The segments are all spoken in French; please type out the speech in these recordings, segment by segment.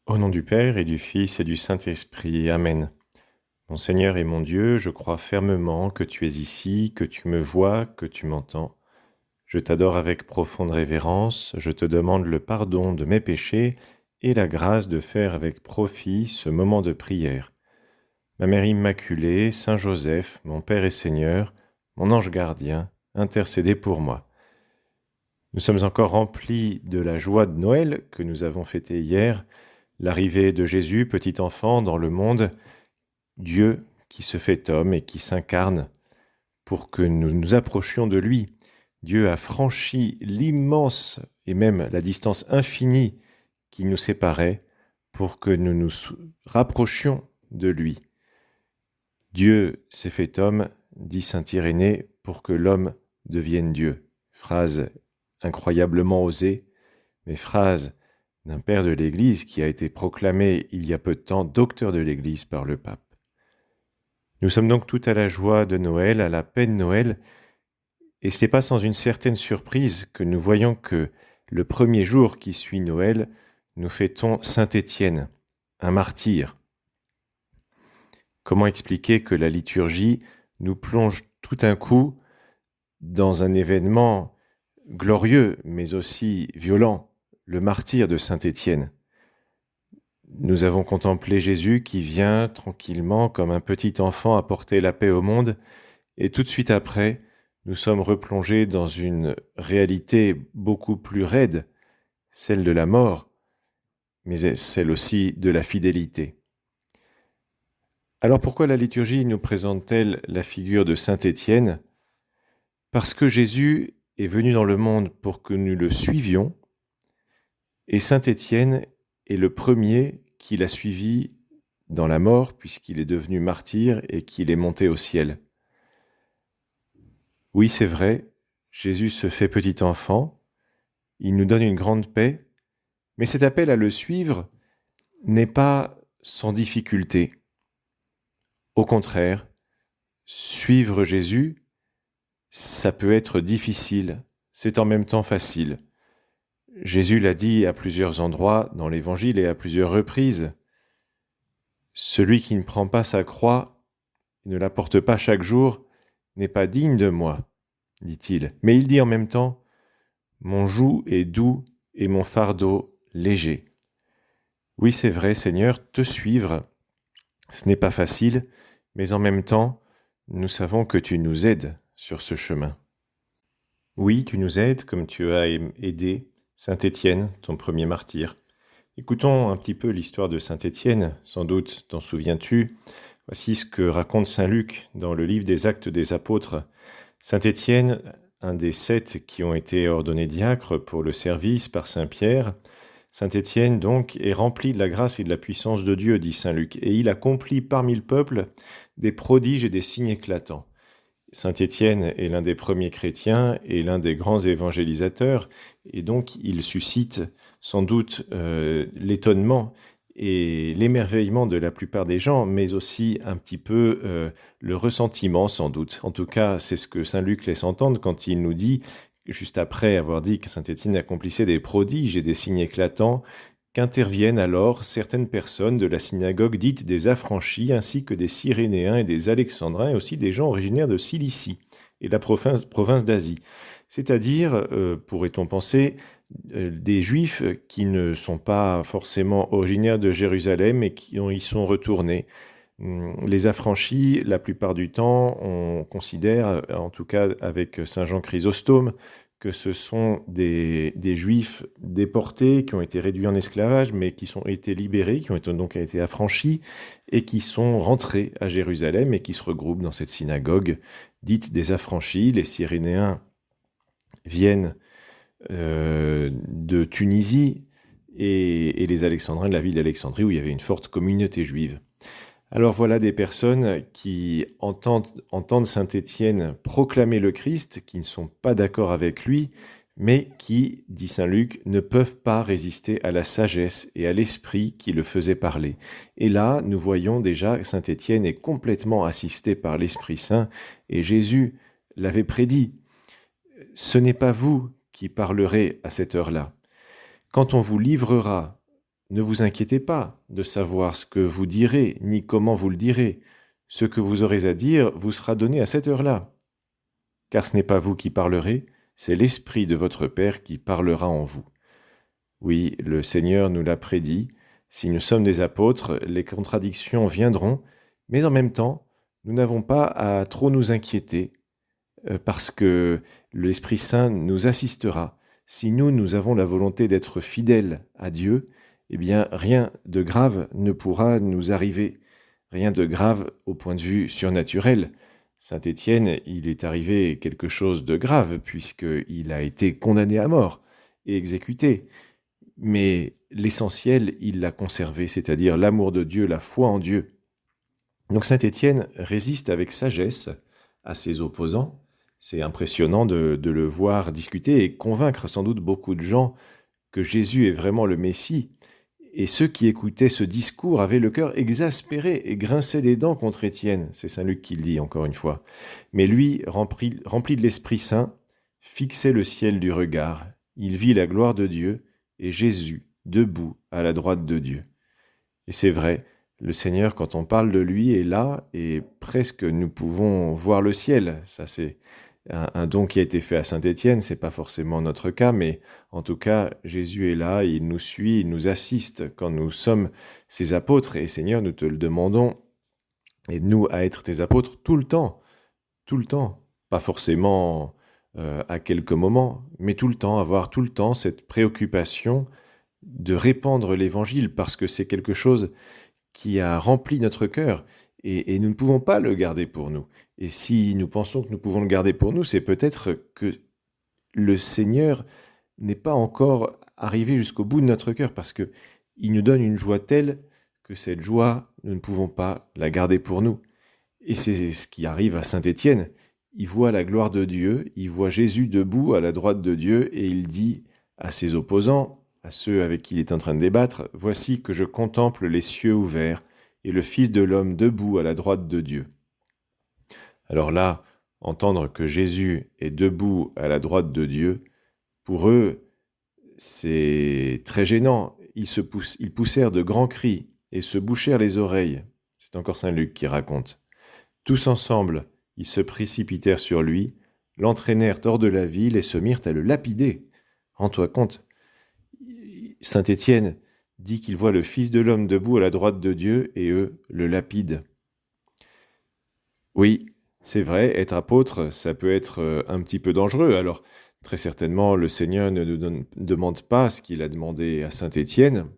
Au nom du Père et du Fils et du Saint-Esprit. Amen. Mon Seigneur et mon Dieu, je crois fermement que tu es ici, que tu me vois, que tu m'entends. Je t'adore avec profonde révérence, je te demande le pardon de mes péchés et la grâce de faire avec profit ce moment de prière. Ma Mère Immaculée, Saint Joseph, mon Père et Seigneur, mon ange gardien, intercédez pour moi. Nous sommes encore remplis de la joie de Noël que nous avons fêtée hier, l'arrivée de Jésus, petit enfant, dans le monde, Dieu qui se fait homme et qui s'incarne pour que nous nous approchions de lui. Dieu a franchi l'immense et même la distance infinie qui nous séparait pour que nous nous rapprochions de lui. Dieu s'est fait homme, dit saint Irénée, pour que l'homme devienne Dieu. Phrase incroyablement osée, mais phrase d'un père de l'Église qui a été proclamé il y a peu de temps docteur de l'Église par le pape. Nous sommes donc tout à la joie de Noël, à la paix de Noël, et ce n'est pas sans une certaine surprise que nous voyons que le premier jour qui suit Noël, nous fêtons Saint Étienne, un martyr. Comment expliquer que la liturgie nous plonge tout d'un coup dans un événement glorieux, mais aussi violent, le martyre de Saint Étienne? Nous avons contemplé Jésus qui vient tranquillement comme un petit enfant apporter la paix au monde, et tout de suite après, nous sommes replongés dans une réalité beaucoup plus raide, celle de la mort, mais celle aussi de la fidélité. Alors pourquoi la liturgie nous présente-t-elle la figure de Saint Étienne ? Parce que Jésus est venu dans le monde pour que nous le suivions, et Saint Étienne est le premier qui l'a suivi dans la mort, puisqu'il est devenu martyr et qu'il est monté au ciel. Oui, c'est vrai, Jésus se fait petit enfant, il nous donne une grande paix, mais cet appel à le suivre n'est pas sans difficulté. Au contraire, suivre Jésus, ça peut être difficile, c'est en même temps facile. Jésus l'a dit à plusieurs endroits dans l'Évangile et à plusieurs reprises. Celui qui ne prend pas sa croix et ne la porte pas chaque jour n'est pas digne de moi, dit-il. Mais il dit en même temps, mon joug est doux et mon fardeau léger. Oui, c'est vrai, Seigneur, te suivre, ce n'est pas facile, mais en même temps, nous savons que tu nous aides sur ce chemin. Oui, tu nous aides comme tu as aidé Saint Étienne, ton premier martyr. Écoutons un petit peu l'histoire de Saint Étienne, sans doute t'en souviens-tu. Voici ce que raconte Saint Luc dans le livre des Actes des Apôtres. Saint Étienne, un des 7 qui ont été ordonnés diacres pour le service par Saint Pierre, Saint Étienne, donc, est rempli de la grâce et de la puissance de Dieu, dit Saint Luc, et il accomplit parmi le peuple des prodiges et des signes éclatants. Saint Étienne est l'un des premiers chrétiens et l'un des grands évangélisateurs, et donc il suscite sans doute l'étonnement et l'émerveillement de la plupart des gens, mais aussi un petit peu le ressentiment sans doute. En tout cas, c'est ce que Saint Luc laisse entendre quand il nous dit, juste après avoir dit que Saint Étienne accomplissait des prodiges et des signes éclatants, qu'interviennent alors certaines personnes de la synagogue dite des affranchis, ainsi que des Cyrénéens et des Alexandrins, et aussi des gens originaires de Cilicie et la province d'Asie. C'est-à-dire, pourrait-on penser, des Juifs qui ne sont pas forcément originaires de Jérusalem et qui y sont retournés. Les affranchis, la plupart du temps, on considère, en tout cas avec Saint Jean Chrysostome, que ce sont des Juifs déportés, qui ont été réduits en esclavage, mais qui ont été libérés, qui ont donc été affranchis, et qui sont rentrés à Jérusalem et qui se regroupent dans cette synagogue dite des affranchis. Les Cyrénéens viennent de Tunisie et les Alexandrins de la ville d'Alexandrie, où il y avait une forte communauté juive. Alors voilà des personnes qui entendent Saint Étienne proclamer le Christ, qui ne sont pas d'accord avec lui, mais qui, dit Saint Luc, ne peuvent pas résister à la sagesse et à l'esprit qui le faisait parler. Et là, nous voyons déjà que Saint Étienne est complètement assisté par l'Esprit Saint, et Jésus l'avait prédit. Ce n'est pas vous qui parlerez à cette heure-là. Quand on vous livrera ne vous inquiétez pas de savoir ce que vous direz, ni comment vous le direz. Ce que vous aurez à dire vous sera donné à cette heure-là. Car ce n'est pas vous qui parlerez, c'est l'Esprit de votre Père qui parlera en vous. Oui, le Seigneur nous l'a prédit. Si nous sommes des apôtres, les contradictions viendront, mais en même temps, nous n'avons pas à trop nous inquiéter, parce que l'Esprit Saint nous assistera. Si nous avons la volonté d'être fidèles à Dieu, eh bien, rien de grave ne pourra nous arriver. Rien de grave au point de vue surnaturel. Saint Étienne, il est arrivé quelque chose de grave, puisqu'il a été condamné à mort et exécuté. Mais l'essentiel, il l'a conservé, c'est-à-dire l'amour de Dieu, la foi en Dieu. Donc Saint Étienne résiste avec sagesse à ses opposants. C'est impressionnant de le voir discuter et convaincre sans doute beaucoup de gens que Jésus est vraiment le Messie. Et ceux qui écoutaient ce discours avaient le cœur exaspéré et grinçaient des dents contre Étienne. C'est Saint Luc qui le dit encore une fois. Mais lui, rempli de l'Esprit Saint, fixait le ciel du regard. Il vit la gloire de Dieu et Jésus debout à la droite de Dieu. Et c'est vrai, le Seigneur, quand on parle de lui, est là et presque nous pouvons voir le ciel. Ça, c'est un don qui a été fait à Saint Étienne, c'est pas forcément notre cas, mais en tout cas, Jésus est là, il nous suit, il nous assiste quand nous sommes ses apôtres. Et Seigneur, nous te le demandons, aide-nous à être tes apôtres tout le temps, pas forcément à quelques moments, mais tout le temps, avoir tout le temps cette préoccupation de répandre l'Évangile, parce que c'est quelque chose qui a rempli notre cœur, et nous ne pouvons pas le garder pour nous. Et si nous pensons que nous pouvons le garder pour nous, c'est peut-être que le Seigneur n'est pas encore arrivé jusqu'au bout de notre cœur, parce qu'il nous donne une joie telle que cette joie, nous ne pouvons pas la garder pour nous. Et c'est ce qui arrive à Saint Étienne. Il voit la gloire de Dieu, il voit Jésus debout à la droite de Dieu, et il dit à ses opposants, à ceux avec qui il est en train de débattre, « Voici que je contemple les cieux ouverts, et le Fils de l'homme debout à la droite de Dieu. » Alors là, entendre que Jésus est debout à la droite de Dieu, pour eux, c'est très gênant. Ils poussèrent de grands cris et se bouchèrent les oreilles. C'est encore Saint Luc qui raconte. Tous ensemble, ils se précipitèrent sur lui, l'entraînèrent hors de la ville et se mirent à le lapider. Rends-toi compte, Saint Étienne dit qu'il voit le Fils de l'homme debout à la droite de Dieu et eux le lapident. Oui, c'est vrai, être apôtre, ça peut être un petit peu dangereux. Alors, très certainement, le Seigneur ne nous demande pas ce qu'il a demandé à Saint Étienne,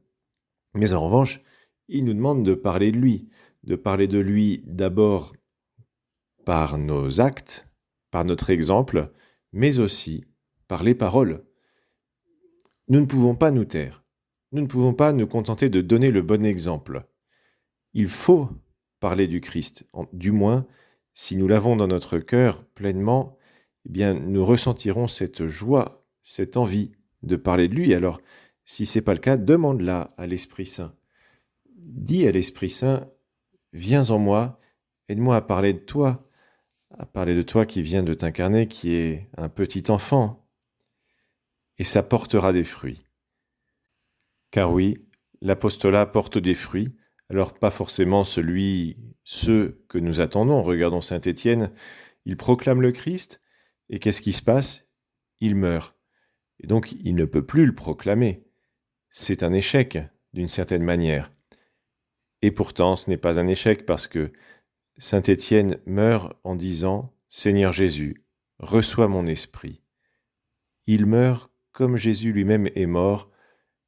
mais en revanche, il nous demande de parler de lui d'abord par nos actes, par notre exemple, mais aussi par les paroles. Nous ne pouvons pas nous taire. Nous ne pouvons pas nous contenter de donner le bon exemple. Il faut parler du Christ. Du moins, si nous l'avons dans notre cœur pleinement, eh bien, nous ressentirons cette joie, cette envie de parler de lui. Alors, si ce n'est pas le cas, demande-la à l'Esprit Saint. Dis à l'Esprit Saint, viens en moi, aide-moi à parler de toi qui vient de t'incarner, qui est un petit enfant, et ça portera des fruits. Car oui, l'apostolat porte des fruits, alors pas forcément ceux que nous attendons. Regardons Saint Étienne, il proclame le Christ, et qu'est-ce qui se passe ? Il meurt. Et donc, il ne peut plus le proclamer. C'est un échec, d'une certaine manière. Et pourtant, ce n'est pas un échec, parce que Saint Étienne meurt en disant « Seigneur Jésus, reçois mon esprit ». Il meurt comme Jésus lui-même est mort,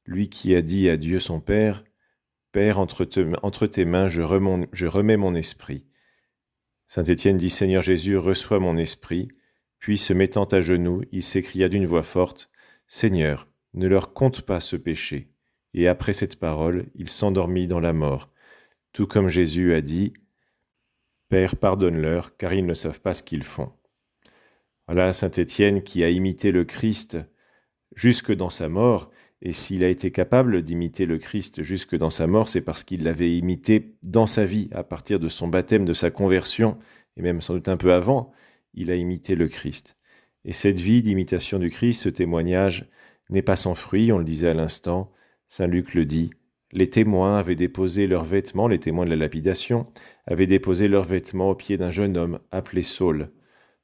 lui qui a dit à Dieu son Père « Père, entre tes mains, je remets mon esprit ». Saint Étienne dit « Seigneur Jésus, reçois mon esprit ». Puis, se mettant à genoux, il s'écria d'une voix forte « Seigneur, ne leur compte pas ce péché ». Et après cette parole, il s'endormit dans la mort, tout comme Jésus a dit « Père, pardonne-leur, car ils ne savent pas ce qu'ils font ». Voilà Saint Étienne qui a imité le Christ jusque dans sa mort, et s'il a été capable d'imiter le Christ jusque dans sa mort, c'est parce qu'il l'avait imité dans sa vie, à partir de son baptême, de sa conversion, et même sans doute un peu avant, il a imité le Christ. Et cette vie d'imitation du Christ, ce témoignage, n'est pas sans fruit, on le disait à l'instant, Saint Luc le dit, les témoins avaient déposé leurs vêtements, les témoins de la lapidation, avaient déposé leurs vêtements aux pieds d'un jeune homme appelé Saul.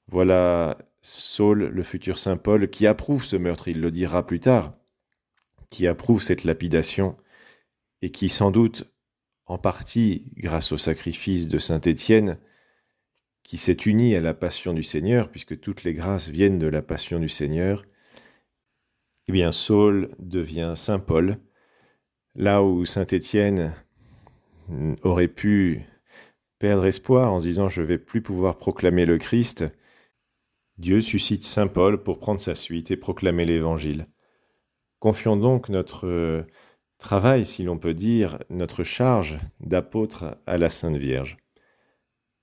Voilà Saul, le futur saint Paul, qui approuve ce meurtre, il le dira plus tard, qui approuve cette lapidation et qui sans doute, en partie grâce au sacrifice de saint Étienne, qui s'est uni à la passion du Seigneur, puisque toutes les grâces viennent de la passion du Seigneur, eh bien Saul devient saint Paul, là où saint Étienne aurait pu perdre espoir en se disant « je ne vais plus pouvoir proclamer le Christ », Dieu suscite saint Paul pour prendre sa suite et proclamer l'Évangile. Confions donc notre travail, si l'on peut dire, notre charge d'apôtre à la Sainte Vierge.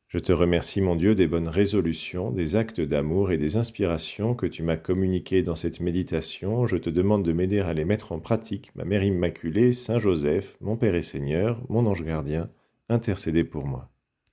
Je te remercie, mon Dieu, des bonnes résolutions, des actes d'amour et des inspirations que tu m'as communiquées dans cette méditation. Je te demande de m'aider à les mettre en pratique. Ma Mère Immaculée, Saint Joseph, mon Père et Seigneur, mon ange gardien, intercédez pour moi.